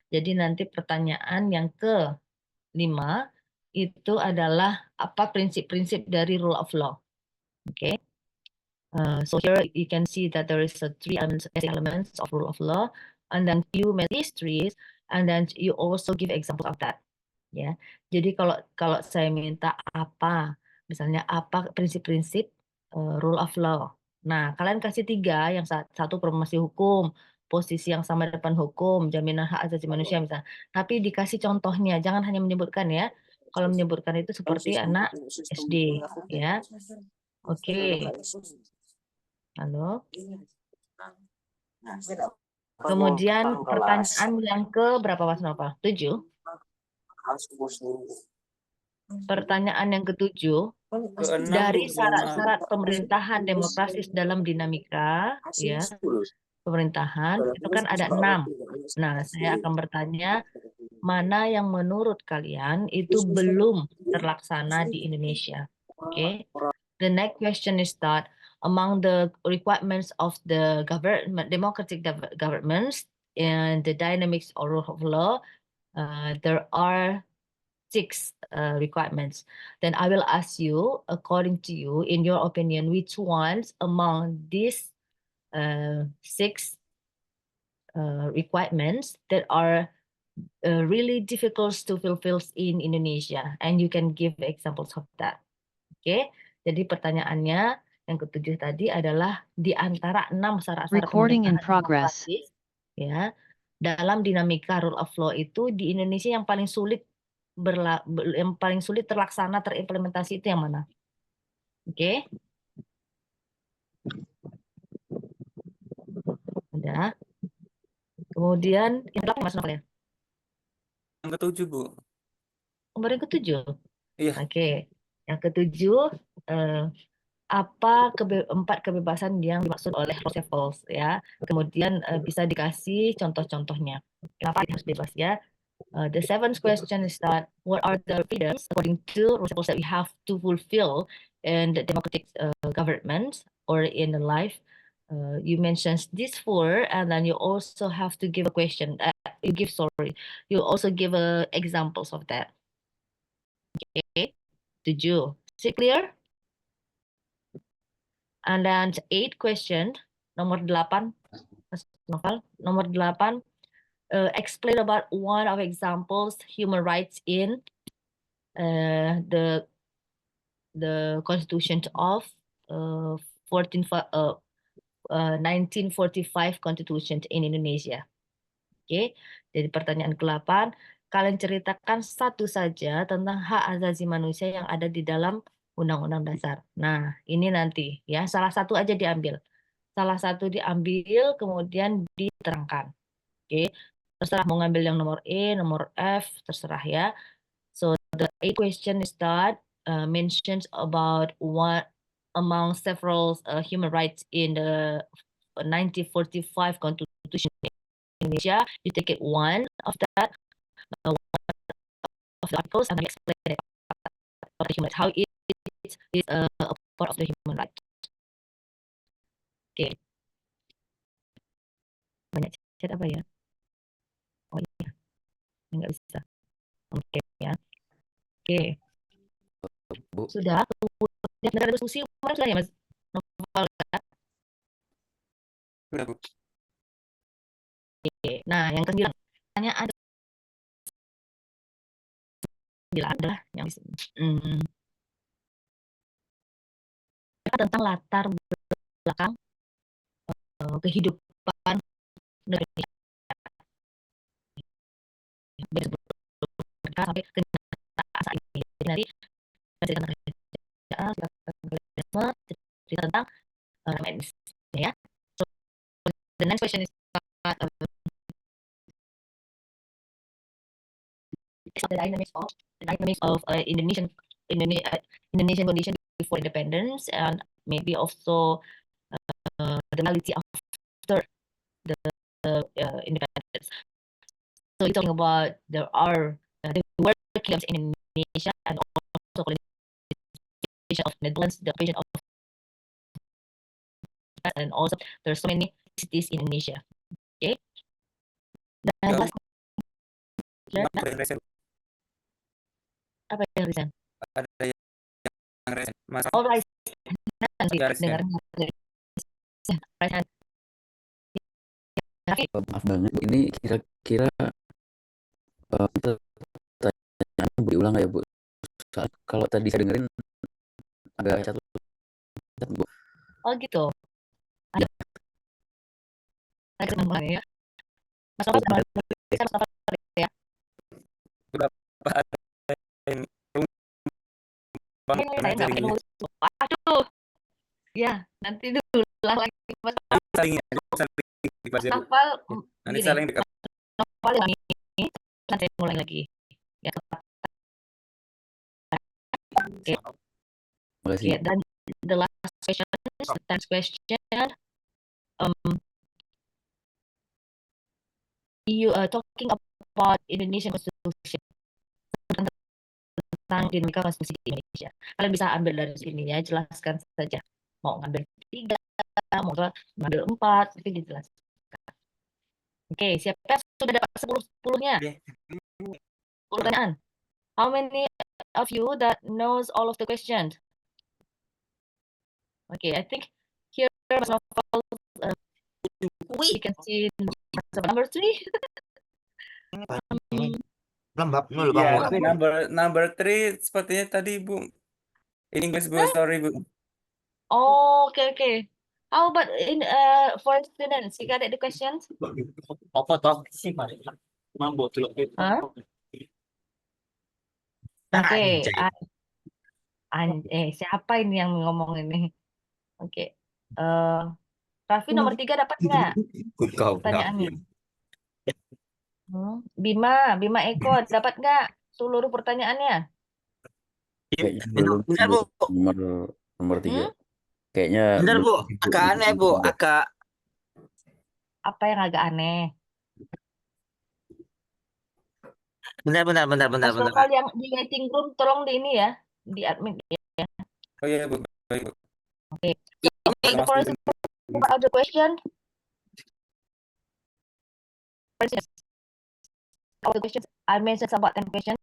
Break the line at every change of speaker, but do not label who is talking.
Jadi nanti pertanyaan yang ke-5 itu adalah apa prinsip-prinsip dari rule of law. Oke. So here you can see that there is three elements of rule of law, and then you make histories, and then you also give example of that. Ya, jadi kalau saya minta apa, misalnya apa prinsip-prinsip rule of law. Nah, kalian kasih 3, yang satu promosi hukum, posisi yang sama depan hukum, jaminan hak asasi manusia misalnya. Tapi dikasih contohnya, jangan hanya menyebutkan ya. Kalau menyebutkan itu seperti anak SD, ya. Oke. Halo. Kemudian pertanyaan yang ke berapa Mas Novel? 7. Pertanyaan yang ke-7,
Ke-6
dari
Bu, mohon maaf.
syarat-syarat pemerintahan demokratis dalam dinamika ya pemerintahan itu kan ada 6. Nah, saya akan bertanya mana yang menurut kalian itu belum terlaksana di Indonesia. Oke. The next question is that among the requirements of the government, democratic governments and the dynamics of rule of law, there are 6 requirements. Then I will ask you, according to you, in your opinion, which ones among these 6 requirements that are really difficult to fulfill in Indonesia, and you can give examples of that. Oke, jadi pertanyaannya yang ke-7 tadi adalah di antara 6 syarat-syarat
Recording in
pemerintahan
progress.
demokratis, ya, dalam dinamika rule of law itu di Indonesia yang paling sulit terlaksana, terimplementasi itu yang mana? Oke. Ada. Kemudian yang ke-8 Mas Novel ya?
Yang ke-7 Bu.
Nomor yang ke-7.
Iya.
Oke. Yang ke-7 apa 4 kebebasan yang dimaksud oleh Roosevelt ya. Kemudian bisa dikasih contoh-contohnya. Kenapa harus bebas ya? The seventh question is that what are the freedoms according to Roosevelt that we have to fulfill in the democratic government or in the life? You mentioned these 4, and then you also have to give a question. You also give examples of that. Okay, 7. Is it clear? And then 8 question, nomor 8, Mas Novel, nomor 8, explain about one of examples human rights in the Constitution of 1945 Constitution in Indonesia. Oke, jadi pertanyaan ke-8, kalian ceritakan satu saja tentang hak asasi manusia yang ada di dalam Undang-Undang Dasar. Nah, ini nanti ya, salah satu aja diambil. Salah satu diambil, kemudian diterangkan. Oke, terserah mau ngambil yang nomor E, nomor F, terserah ya. So the 8 question is that mentions about one among several human rights in the 1945 Constitution in Indonesia. You take it one of that, one of the articles, and then explain it about the human, how it is a part of the human right. Oke. Banyak chat apa ya? Oh iya, nggak bisa. Oke ya. Oke.
Bu.
Sudah. Kemudian negara diskusi kemarin sudah ya Mas Novel?
Sudah Bu.
Oke. Nah, yang ke-9. Pertanyaan adalah yang tentang latar belakang kehidupan Indonesia dari sebelum sampai ke saat ini. Jadi nanti cerita tentang kerajaan, cerita tentang medis, ya. So the next question is the dynamics of Indonesian condition before independence, and maybe also the reality after the independence. So you're talking about there are the work camps in Indonesia and also colonization of Netherlands, the occupation of, and also there's so many cities in Indonesia. Okay. Dan
Ya,
last
Gimana yang resen?
Apa yang resign?
Ada yang resen. Masa
Oh, Rise. Nanti
nggak resen?
dengar Rise.
Maaf banget Bu, ini kira-kira pertanyaan Bu diulang nggak ya Bu? Soalnya kalau tadi saya dengerin agak catat Bu.
Oh gitu. Ada. Saya kembali ya. Mas Novel sama Mas Novel ya.
Berapa ada yang rumpang
Ini saya nggak pakai
jaringnya?
nulis. Aduh. Ya, nanti dulu lagi Mas
Saling di Pak Zero.
Novel
Nanti
gini.
saling dekat.
Novel yang ini nanti saya mulai lagi. Ya, oke.
Makasih.
Okay, dan the last question, you are talking about Indonesian Constitution, tentang dinamika konstitusi di Indonesia. Kalian bisa ambil dari sini ya, jelaskan saja. Mau ngambil 3, mau ngambil 4, itu dijelaskan. Oke, siapa yang sudah dapat 10-10-nya? 10 pertanyaan. How many of you that knows all of the questions? Okay, I think here Mas Novel, you can see number 3.
Lembab nul
Iya,
Bang.
number 3 sepertinya tadi Bu. English Bu, sorry Bu.
Oh, okay. How about in for students? You got the questions?
Apa toh sih Pak? Mambo tulok itu.
Huh? Oke, siapa ini yang ngomong ini? Oke. Raffi nomor 3 dapat nggak
Kau
pertanyaannya? Bima Eko dapat nggak seluruh pertanyaannya?
Kayaknya belum
Benar Bu.
nomor 3. Kayaknya
Benar Bu.
belum.
Agak aneh Bu. Agak.
Apa yang agak aneh?
Benar.
Mas Novel yang di waiting room tolong di ini ya, di admin.
Oh iya Bu, baik Bu.
Okay. So, for other question, all the questions I mentioned about 10 questions.